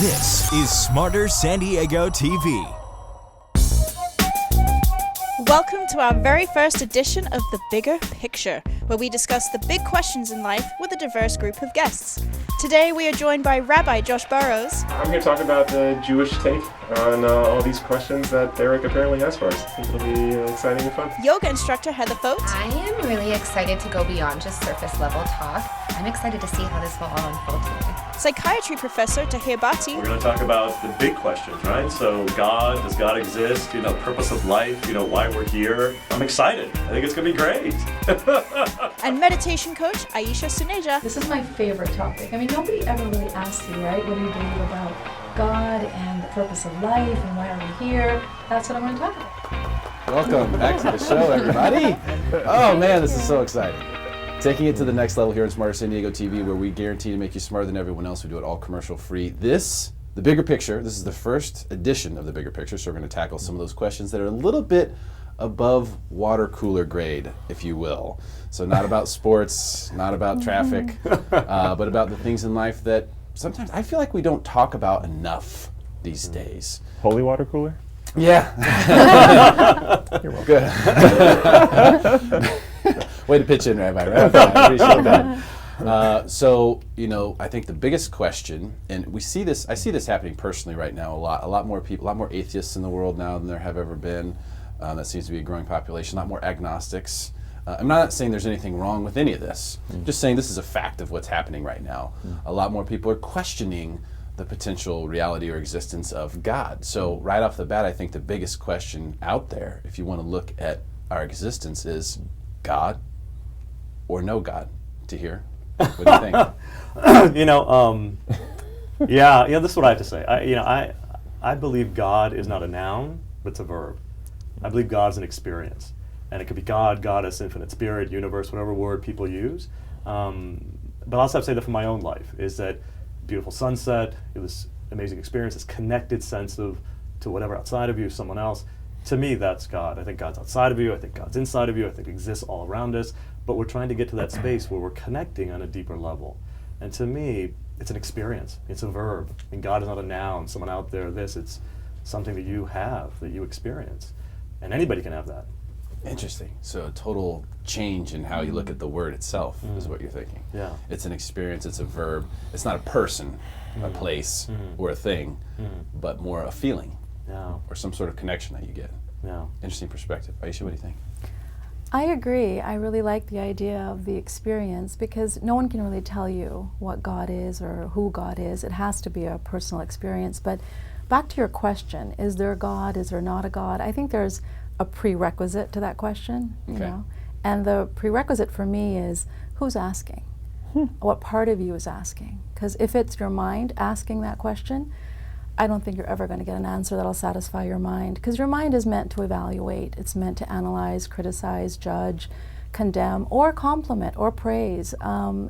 This is Smarter San Diego TV. Welcome to our very first edition of The Bigger Picture, where we discuss the big questions in life with a diverse group of guests. Today we are joined by Rabbi Josh Burrows. I'm here to talk about the Jewish take on all these questions that Derrick apparently has for us. I think it'll be exciting and fun. Yoga instructor Heather Foat. I am really excited to go beyond just surface level talk. I'm excited to see how this will all unfold today. Psychiatry professor Tahir Bhatti. We're going to talk about the big questions, right? So does God exist? Purpose of life, why we're here. I'm excited. I think it's going to be great. And meditation coach Ayesha Suneja. This is my favorite topic. Nobody ever really asks you, right? What do you believe about God and the purpose of life and why are we here? That's what I'm going to talk about. Welcome back to the show, everybody. Oh man, this is so exciting. Taking it to the next level here in Smarter San Diego TV, where we guarantee to make you smarter than everyone else. We do it all commercial free. The Bigger Picture, this is the first edition of The Bigger Picture, so we're going to tackle some of those questions that are a little bit above water cooler grade, if you will. So not about sports, not about traffic, but about the things in life that sometimes I feel like we don't talk about enough these days. Holy water cooler? Yeah. You're welcome. Good. Way to pitch in, Rabbi. Right? I appreciate that. So, I think the biggest question, and I see this happening personally right now a lot more people, a lot more atheists in the world now than there have ever been. That seems to be a growing population, a lot more agnostics. I'm not saying there's anything wrong with any of this. I'm just saying this is a fact of what's happening right now. A lot more people are questioning the potential reality or existence of God. So right off the bat, I think the biggest question out there, if you want to look at our existence, is God or no God? Tahir, what do you think? This is what I have to say. I believe God is not a noun, but it's a verb. I believe God is an experience. And it could be God, Goddess, infinite spirit, universe, whatever word people use. But I also have to say that for my own life, is that beautiful sunset, it was amazing experience, this connected sense to whatever outside of you, someone else. To me, that's God. I think God's outside of you, I think God's inside of you, I think it exists all around us, but we're trying to get to that space where we're connecting on a deeper level. And to me, it's an experience, it's a verb. And God is not a noun, someone out there, it's something that you have, that you experience. And anybody can have that. Interesting. So a total change in how you look at the word itself is what you're thinking. Yeah. It's an experience, it's a verb. It's not a person, a place, or a thing, but more a feeling or some sort of connection that you get. Yeah. Interesting perspective. Aisha, what do you think? I agree. I really like the idea of the experience because no one can really tell you what God is or who God is. It has to be a personal experience. But back to your question, is there a God, is there not a God? I think there's a prerequisite to that question, and the prerequisite for me is who's asking? What part of you is asking? Because if it's your mind asking that question, I don't think you're ever going to get an answer that'll satisfy your mind, because your mind is meant to evaluate, it's meant to analyze, criticize, judge, condemn, or compliment, or praise.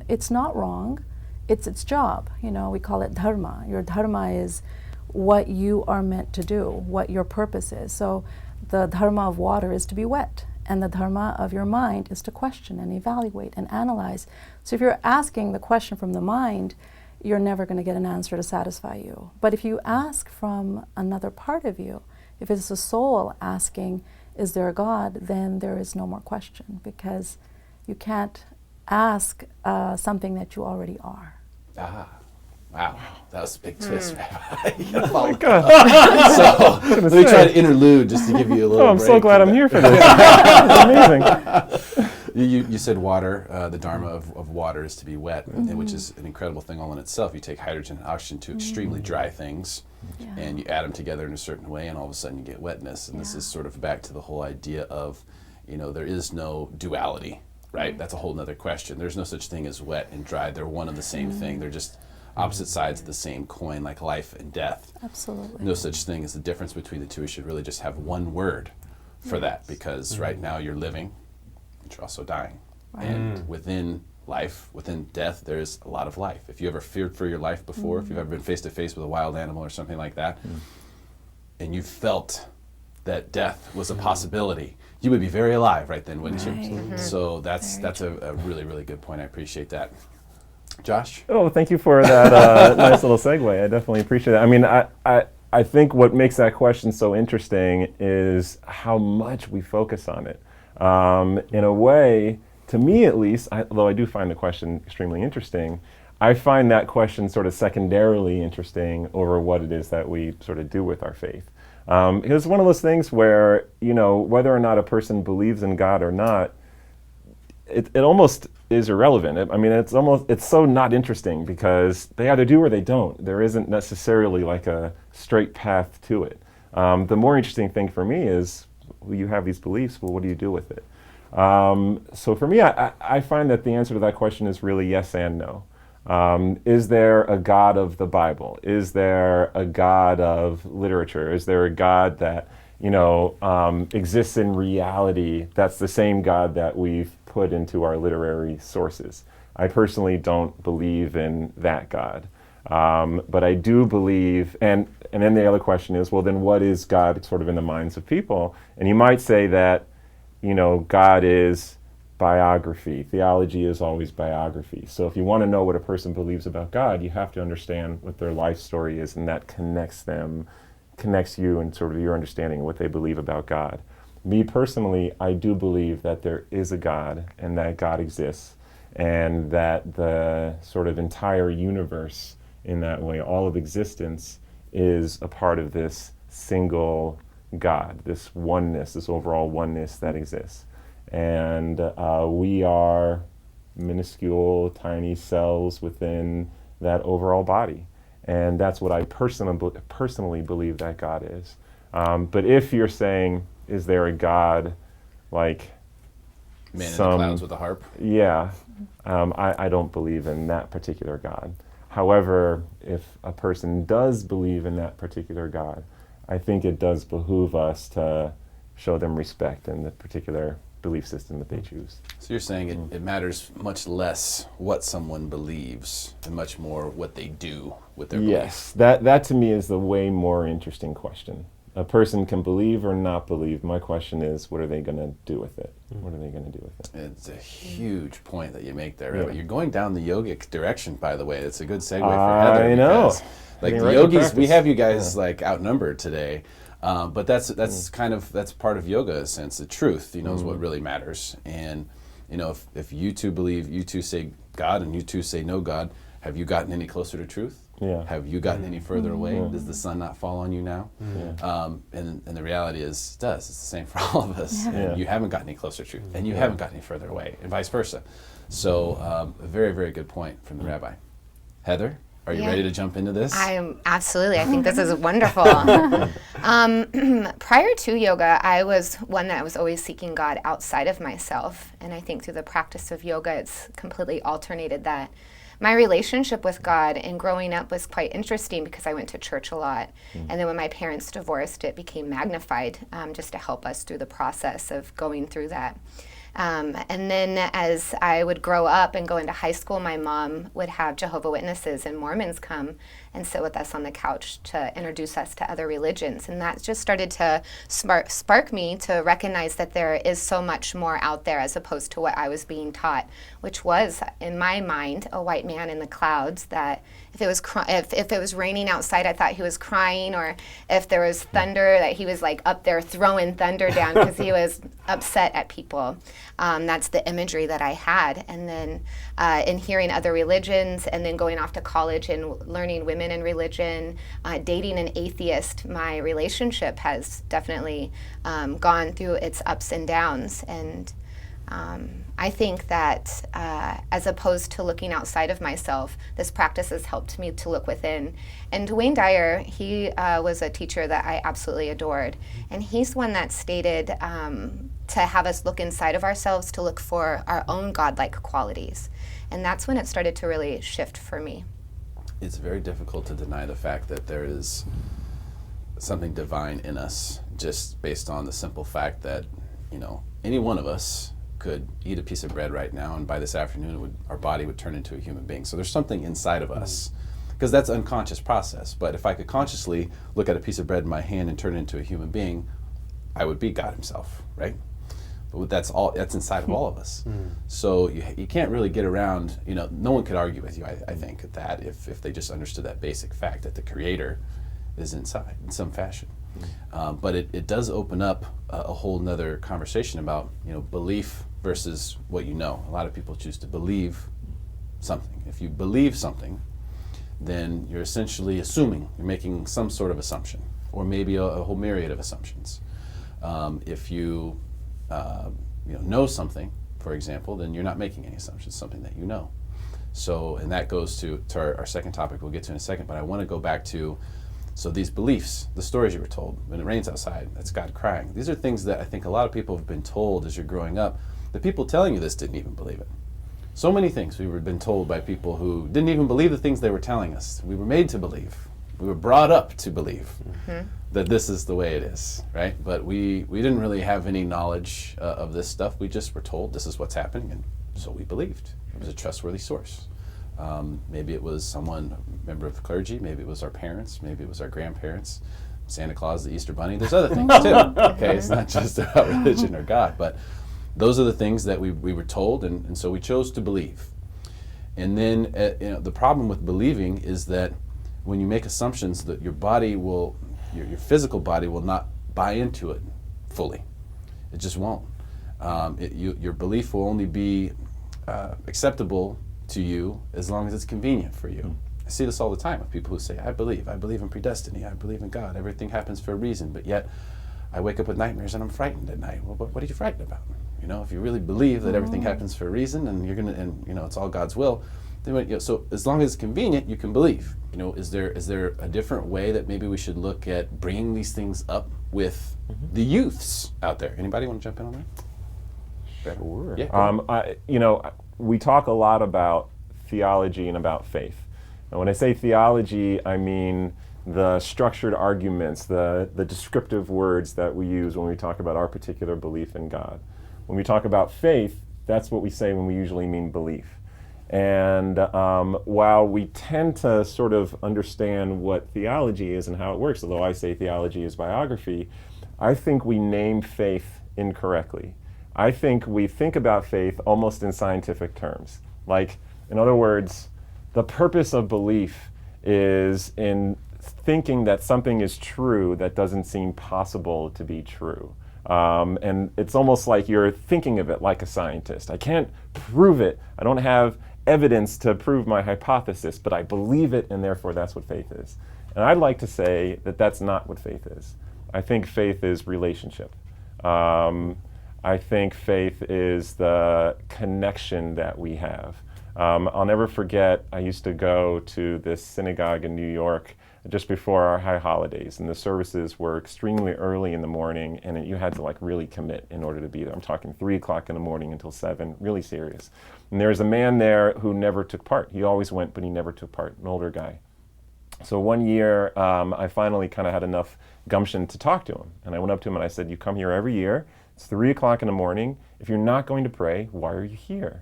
It's not wrong, it's its job. We call it dharma. Your dharma is what you are meant to do, what your purpose is. So the dharma of water is to be wet, and the dharma of your mind is to question and evaluate and analyze. So if you're asking the question from the mind, you're never going to get an answer to satisfy you. But if you ask from another part of you, if it's a soul asking, is there a God, then there is no more question, because you can't ask something that you already are. Wow, that was a big twist. Oh my God. So let me try to interlude just to give you a little I'm break. so glad I'm here for this. It's amazing. You said water, the dharma of water is to be wet, which is an incredible thing all in itself. You take hydrogen and oxygen, two extremely dry things, and you add them together in a certain way, and all of a sudden you get wetness. And this is sort of back to the whole idea of, there is no duality, right? That's a whole nother question. There's no such thing as wet and dry. They're one and the same thing. They're just opposite sides of the same coin, like life and death. Absolutely. No such thing as the difference between the two. We should really just have one word for that, because right now you're living, but you're also dying. Right. And within life, within death, there's a lot of life. If you ever feared for your life before, if you've ever been face to face with a wild animal or something like that, and you felt that death was a possibility, you would be very alive right then, wouldn't you? So that's a really, really good point. I appreciate that. Josh? Oh, thank you for that nice little segue. I definitely appreciate it. I mean, I think what makes that question so interesting is how much we focus on it. In a way, to me at least, although I do find the question extremely interesting, I find that question sort of secondarily interesting over what it is that we sort of do with our faith. It's one of those things where, whether or not a person believes in God or not, it almost is irrelevant. It's so not interesting because they either do or they don't. There isn't necessarily like a straight path to it. The more interesting thing for me is, well, you have these beliefs, well, what do you do with it? So for me, I find that the answer to that question is really yes and no. Is there a God of the Bible? Is there a God of literature? Is there a God that, exists in reality that's the same God that we've put into our literary sources? I personally don't believe in that God. But I do believe, and then the other question is, well, then what is God sort of in the minds of people? And you might say that, God is biography. Theology is always biography. So if you want to know what a person believes about God, you have to understand what their life story is, and that connects you and sort of your understanding of what they believe about God. Me personally, I do believe that there is a God and that God exists, and that the sort of entire universe in that way, all of existence, is a part of this single God, this oneness, this overall oneness that exists. And we are minuscule, tiny cells within that overall body. And that's what I personally believe that God is. But if you're saying, is there a God like Man in the clouds with a harp? Yeah, I don't believe in that particular God. However, if a person does believe in that particular God, I think it does behoove us to show them respect in the particular belief system that they choose. So you're saying it matters much less what someone believes and much more what they do with their beliefs. Yes, that to me is the way more interesting question. A person can believe or not believe. My question is, what are they going to do with it? What are they going to do with it? It's a huge point that you make there, Yeah. Rabbi. You're going down the yogic direction, by the way. It's a good segue for Heather. I know. Because, like, the yogis, we have you guys like outnumbered today. But that's part of yoga, in a sense. The truth, is what really matters. And, if you two believe, you two say God and you two say no God, have you gotten any closer to truth? Yeah. Have you gotten any further away? Does the sun not fall on you now? And the reality is, it does. It's the same for all of us. Yeah. And you haven't gotten any closer to truth, and you haven't gotten any further away, and vice versa. So a very, very good point from the rabbi. Heather, are you ready to jump into this? I am absolutely. I think this is wonderful. Prior to yoga, I was one that was always seeking God outside of myself. And I think through the practice of yoga, it's completely alternated that. My relationship with God and growing up was quite interesting because I went to church a lot. And then when my parents divorced, it became magnified just to help us through the process of going through that. And then as I would grow up and go into high school, my mom would have Jehovah's Witnesses and Mormons come and sit with us on the couch to introduce us to other religions. And that just started to spark me to recognize that there is so much more out there as opposed to what I was being taught, which was, in my mind, a white man in the clouds that if it was raining outside, I thought he was crying, or if there was thunder, that he was like up there throwing thunder down because he was upset at people. That's the imagery that I had. And then in hearing other religions and then going off to college and learning women in religion, dating an atheist, my relationship has definitely gone through its ups and downs. And I think that as opposed to looking outside of myself, this practice has helped me to look within. And Dwayne Dyer, he was a teacher that I absolutely adored. And he's one that stated to have us look inside of ourselves to look for our own godlike qualities. And that's when it started to really shift for me. It's very difficult to deny the fact that there is something divine in us, just based on the simple fact that, any one of us could eat a piece of bread right now, and by this afternoon our body would turn into a human being. So there's something inside of us, because that's an unconscious process. But if I could consciously look at a piece of bread in my hand and turn it into a human being, I would be God himself, right? but that's inside of all of us. So you can't really get around, no one could argue with you, I think, that if they just understood that basic fact that the Creator is inside in some fashion. But it does open up a whole nother conversation about, belief versus what you know. A lot of people choose to believe something. If you believe something, then you're essentially assuming, you're making some sort of assumption, or maybe a whole myriad of assumptions. If you know something, for example, then you're not making any assumptions, something that you know. So, and that goes to our second topic we'll get to in a second, but I want to go back to, so these beliefs, the stories you were told, when it rains outside, that's God crying. These are things that I think a lot of people have been told as you're growing up. The people telling you this didn't even believe it. So many things we were been told by people who didn't even believe the things they were telling us. We were made to believe. We were brought up to believe that this is the way it is, right? But we didn't really have any knowledge of this stuff. We just were told this is what's happening, and so we believed. It was a trustworthy source. Maybe it was someone, a member of the clergy, maybe it was our parents, maybe it was our grandparents, Santa Claus, the Easter Bunny. There's other things too, okay? It's not just about religion or God, but those are the things that we were told, and so we chose to believe. And then the problem with believing is that when you make assumptions, that your body will, your physical body will not buy into it fully. It just won't. Your belief will only be acceptable to you as long as it's convenient for you. I see this all the time with people who say, I believe in predestiny, I believe in God, everything happens for a reason, but yet I wake up with nightmares and I'm frightened at night. Well, what are you frightened about? If you really believe that everything happens for a reason and it's all God's will, then so as long as it's convenient, you can believe. Is there a different way that maybe we should look at bringing these things up with the youths out there? Anybody want to jump in on that? Sure. Yeah, we talk a lot about theology and about faith. And when I say theology, I mean the structured arguments, the descriptive words that we use when we talk about our particular belief in God. When we talk about faith, that's what we say when we usually mean belief. And while we tend to sort of understand what theology is and how it works, although I say theology is biography, I think we name faith incorrectly. I think we think about faith almost in scientific terms. Like, in other words, the purpose of belief is in thinking that something is true that doesn't seem possible to be true. And it's almost like you're thinking of it like a scientist. I can't prove it. I don't have evidence to prove my hypothesis, but I believe it, and therefore that's what faith is. And I'd like to say that that's not what faith is. I think faith is relationship. I think faith is the connection that we have. I'll never forget, I used to go to this synagogue in New York just before our high holidays, and the services were extremely early in the morning, and you had to really commit in order to be there. I'm talking 3 o'clock in the morning until 7, really serious. And there was a man there who never took part. He always went, but he never took part, an older guy. So one year, I finally kind of had enough gumption to talk to him, and I went up to him and I said, you come here every year, it's 3 o'clock in the morning. If you're not going to pray, why are you here?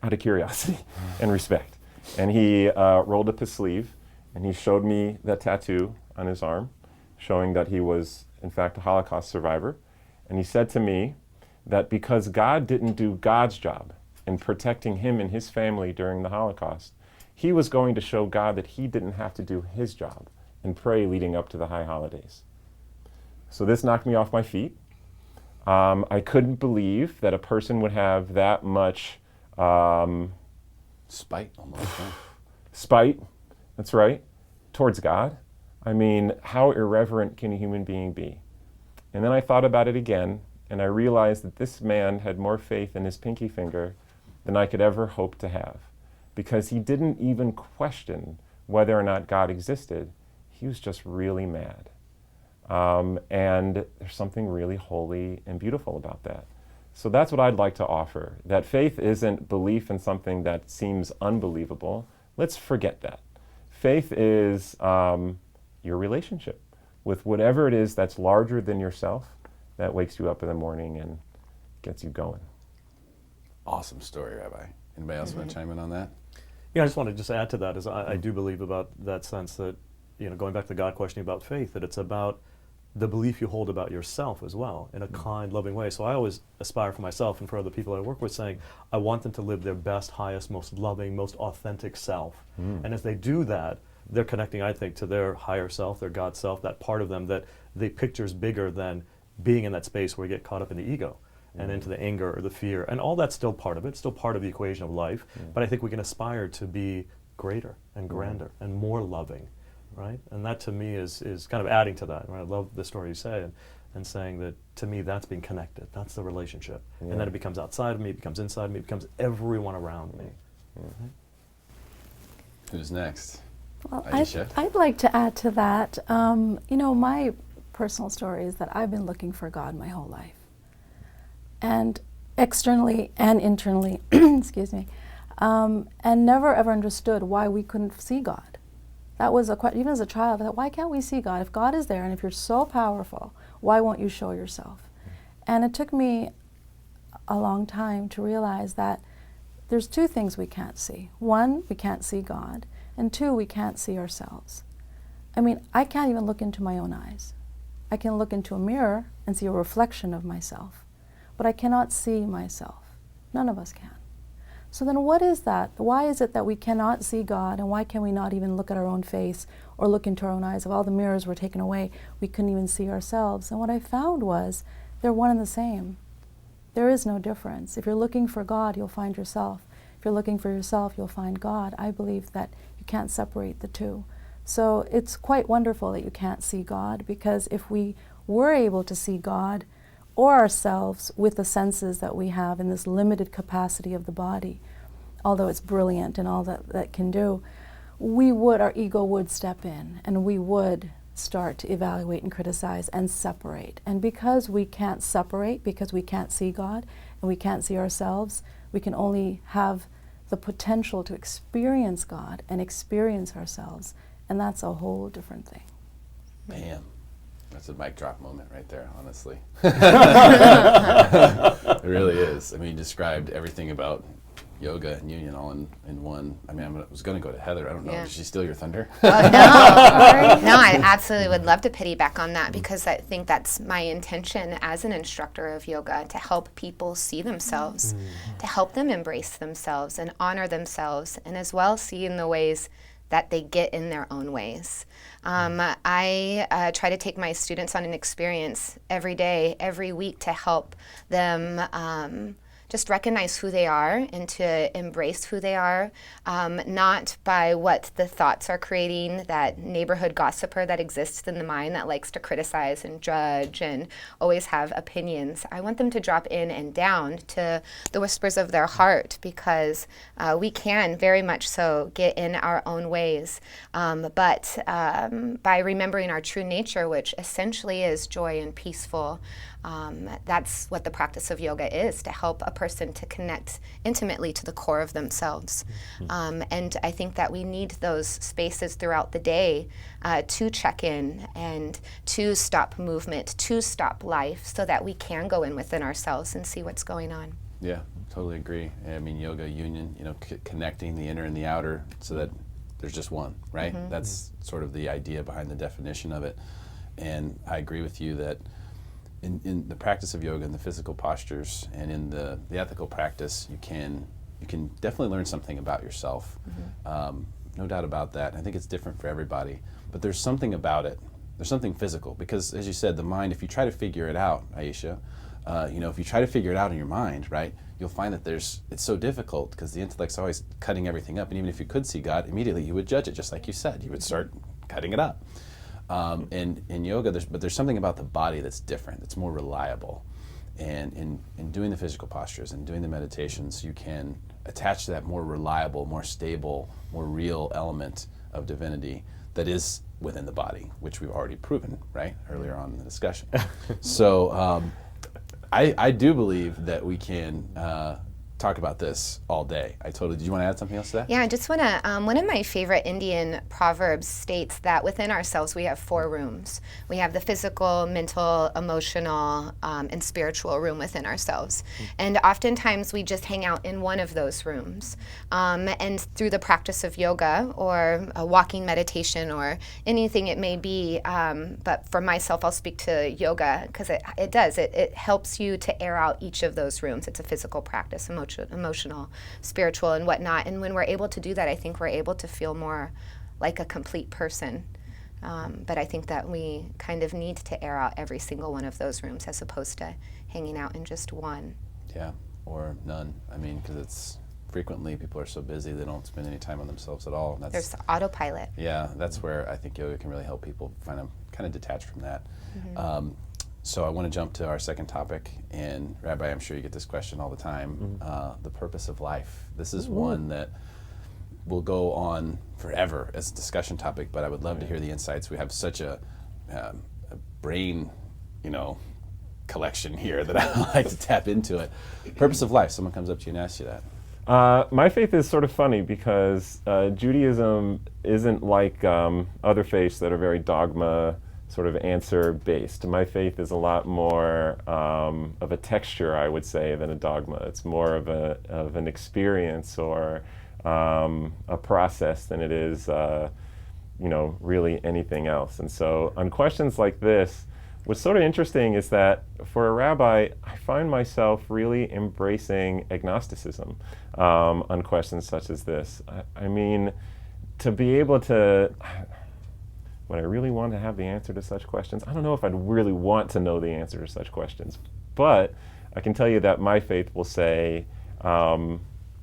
Out of curiosity and respect. And he rolled up his sleeve, and he showed me that tattoo on his arm, showing that he was, in fact, a Holocaust survivor. And he said to me that because God didn't do God's job in protecting him and his family during the Holocaust, he was going to show God that he didn't have to do his job and pray leading up to the high holidays. So this knocked me off my feet. I couldn't believe that a person would have that much spite almost. Huh? Spite, that's right, towards God. I mean, how irreverent can a human being be? And then I thought about it again, and I realized that this man had more faith in his pinky finger than I could ever hope to have, because he didn't even question whether or not God existed. He was just really mad. And there's something really holy and beautiful about that. So that's what I'd like to offer, that faith isn't belief in something that seems unbelievable. Let's forget that. Faith is your relationship with whatever it is that's larger than yourself, that wakes you up in the morning and gets you going. Awesome story, Rabbi. Anybody else want to chime in on that? Yeah, I just want to just add to that, is I do believe about that sense that, going back to the God question about faith, that it's about the belief you hold about yourself as well in a kind, loving way. So I always aspire for myself and for other people I work with, saying, I want them to live their best, highest, most loving, most authentic self. And as they do that, they're connecting, I think, to their higher self, their God self, that part of them that the picture's bigger than being in that space where we get caught up in the ego and into the anger or the fear. And all that's still part of it, still part of the equation of life. But I think we can aspire to be greater and grander and more loving, right? And that to me is kind of adding to that. Right? I love the story you say and saying that to me that's being connected. That's the relationship. And then it becomes outside of me, it becomes inside of me, it becomes everyone around me. Right? Who's next? Well, Ayesha? I'd like to add to that. My personal story is that I've been looking for God my whole life. And externally and internally, excuse me, and never ever understood why we couldn't see God. That was a question, even as a child, I thought, why can't we see God? If God is there and if you're so powerful, why won't you show yourself? And it took me a long time to realize that there's two things we can't see. One, we can't see God, and two, we can't see ourselves. I mean, I can't even look into my own eyes. I can look into a mirror and see a reflection of myself, but I cannot see myself. None of us can. So then what is that? Why is it that we cannot see God, and why can we not even look at our own face or look into our own eyes? If all the mirrors were taken away, we couldn't even see ourselves. And what I found was they're one and the same. There is no difference. If you're looking for God, you'll find yourself. If you're looking for yourself, you'll find God. I believe that you can't separate the two. So it's quite wonderful that you can't see God, because if we were able to see God or ourselves with the senses that we have in this limited capacity of the body, although it's brilliant and all that can do, our ego would step in and we would start to evaluate and criticize and separate. And because we can't separate, because we can't see God and we can't see ourselves, we can only have the potential to experience God and experience ourselves. And that's a whole different thing. Bam. That's a mic drop moment right there, honestly. It really is. I mean, you described everything about yoga and union all in one. I mean, I was going to go to Heather. I don't know. Yeah. Did she steal your thunder? Oh, no. No, I absolutely would love to piggyback on that, because I think that's my intention as an instructor of yoga, to help people see themselves, to help them embrace themselves and honor themselves, and as well see in the ways that they get in their own ways. I try to take my students on an experience every day, every week, to help them just recognize who they are and to embrace who they are, not by what the thoughts are creating, that neighborhood gossiper that exists in the mind that likes to criticize and judge and always have opinions. I want them to drop in and down to the whispers of their heart, because we can very much so get in our own ways, but by remembering our true nature, which essentially is joy and peaceful. That's what the practice of yoga is, to help a person to connect intimately to the core of themselves. And I think that we need those spaces throughout the day to check in and to stop movement, to stop life, so that we can go in within ourselves and see what's going on. Yeah, totally agree. I mean, yoga, union, connecting the inner and the outer so that there's just one, right? That's sort of the idea behind the definition of it. And I agree with you that in the practice of yoga and the physical postures and in the ethical practice, you can definitely learn something about yourself. No doubt about that. I think it's different for everybody, but there's something about it. There's something physical, because as you said, the mind, if you try to figure it out, Ayesha, if you try to figure it out in your mind, right, you'll find that it's so difficult, because the intellect's always cutting everything up. And even if you could see God, immediately you would judge it, just like you said. You would start cutting it up. In yoga, there's something about the body that's different, that's more reliable. And in doing the physical postures and doing the meditations, you can attach to that more reliable, more stable, more real element of divinity that is within the body, which we've already proven, right, earlier on in the discussion. So I do believe that we can talk about this all day. Did you want to add something else to that? Yeah, I just want to, one of my favorite Indian proverbs states that within ourselves we have 4 rooms. We have the physical, mental, emotional, and spiritual room within ourselves. And oftentimes we just hang out in one of those rooms. And through the practice of yoga or a walking meditation or anything it may be, but for myself I'll speak to yoga because it helps you to air out each of those rooms. It's a physical practice, emotional, spiritual, and whatnot. And when we're able to do that, I think we're able to feel more like a complete person. But I think that we kind of need to air out every single one of those rooms as opposed to hanging out in just one. Yeah, or none. I mean, because it's frequently people are so busy they don't spend any time on themselves at all. And There's autopilot. Yeah, that's where I think yoga can really help people find them kind of detached from that. So I want to jump to our second topic, and Rabbi, I'm sure you get this question all the time, the purpose of life. This is one that will go on forever as a discussion topic, but I would love to hear the insights. We have such a brain, collection here that I like to tap into it. Purpose of life, someone comes up to you and asks you that. My faith is sort of funny because Judaism isn't like other faiths that are very dogma sort of answer based. My faith is a lot more of a texture, I would say, than a dogma. It's more of an experience or a process than it is really anything else. And so on questions like this, what's sort of interesting is that for a rabbi, I find myself really embracing agnosticism on questions such as this. I mean, to be able to, would I really want to have the answer to such questions? I don't know if I'd really want to know the answer to such questions, but I can tell you that my faith will say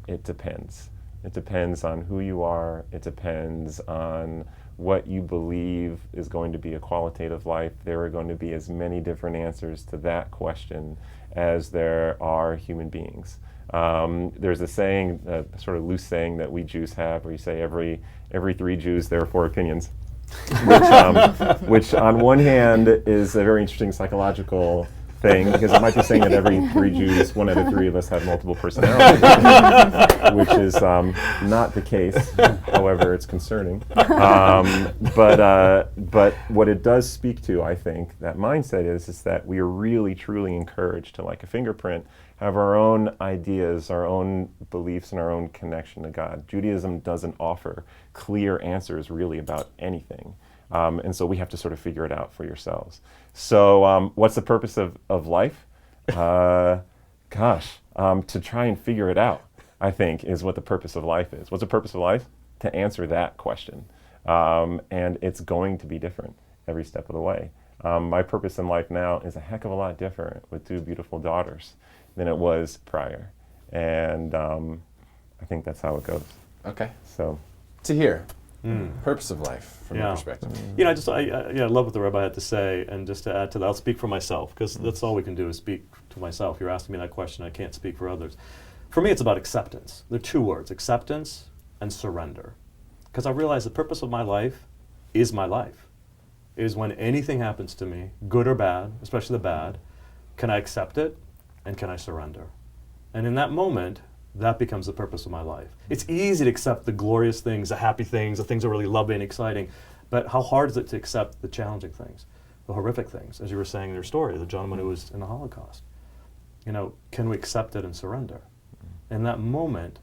it depends. It depends on who you are. It depends on what you believe is going to be a qualitative life. There are going to be as many different answers to that question as there are human beings. There's a saying, a sort of loose saying that we Jews have, where you say every 3 Jews there are 4 opinions, which on one hand is a very interesting psychological thing, because it might be saying that every 3 Jews, 1 out of 3 of us have multiple personalities, which is not the case. However, it's concerning. But what it does speak to, I think, that mindset is that we are really, truly encouraged to, like a fingerprint, have our own ideas, our own beliefs, and our own connection to God. Judaism doesn't offer clear answers really about anything. And so we have to sort of figure it out for yourselves. So what's the purpose of life? To try and figure it out, I think, is what the purpose of life is. What's the purpose of life? To answer that question. And it's going to be different every step of the way. My purpose in life now is a heck of a lot different with 2 beautiful daughters than it was prior. And I think that's how it goes. Okay. So, Tahir, purpose of life from your perspective. I love what the rabbi had to say, and just to add to that, I'll speak for myself, because that's all we can do is speak to myself. You're asking me that question, I can't speak for others. For me, it's about acceptance. There are 2 words, acceptance and surrender. Because I realize the purpose of my life is my life. It is when anything happens to me, good or bad, especially the bad, can I accept it and can I surrender? And in that moment, that becomes the purpose of my life. It's easy to accept the glorious things, the happy things, the things that are really lovely and exciting, but how hard is it to accept the challenging things, the horrific things, as you were saying in your story, the gentleman who was in the Holocaust? Can we accept it and surrender? In that moment,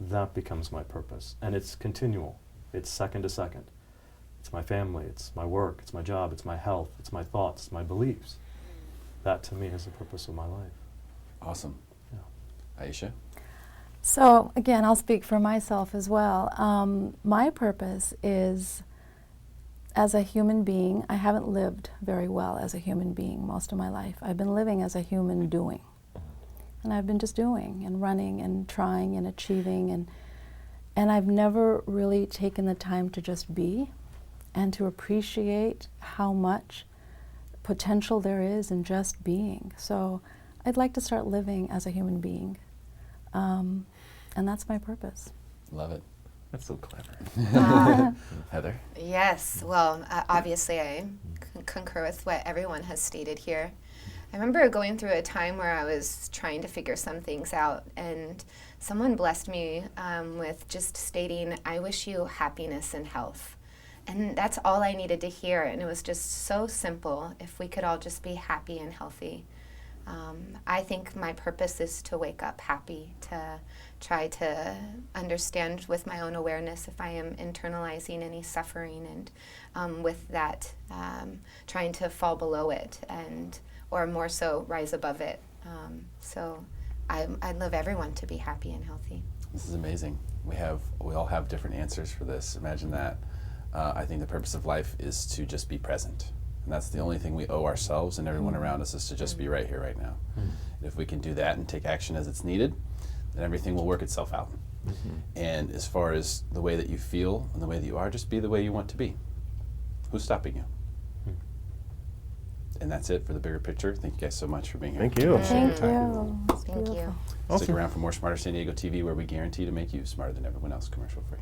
that becomes my purpose, and it's continual. It's second to second. It's my family, it's my work, it's my job, it's my health, it's my thoughts, my beliefs. That to me is the purpose of my life. Awesome. Yeah. Ayesha? So again, I'll speak for myself as well. My purpose is, as a human being, I haven't lived very well as a human being most of my life. I've been living as a human doing. And I've been just doing and running and trying and achieving, and I've never really taken the time to just be and to appreciate how much potential there is in just being. So I'd like to start living as a human being. And that's my purpose. Love it. that's so clever. Heather? Yes, well, obviously I concur with what everyone has stated here. I remember going through a time where I was trying to figure some things out, and someone blessed me with just stating, "I wish you happiness and health." And that's all I needed to hear, and it was just so simple. If we could all just be happy and healthy. I think my purpose is to wake up happy, to try to understand with my own awareness if I am internalizing any suffering, and with that, trying to fall below it, or more so, rise above it. So I'd love everyone to be happy and healthy. This is amazing. We all have different answers for this. Imagine that. I think the purpose of life is to just be present. And that's the only thing we owe ourselves and everyone around us, is to just be right here, right now. And if we can do that and take action as it's needed, then everything will work itself out. And as far as the way that you feel and the way that you are, just be the way you want to be. Who's stopping you? And that's it for the bigger picture. Thank you guys so much for being here. Thank you. Thank you. It's Thank beautiful. you. Awesome. Stick around for more Smarter San Diego TV, where we guarantee to make you smarter than everyone else, commercial free.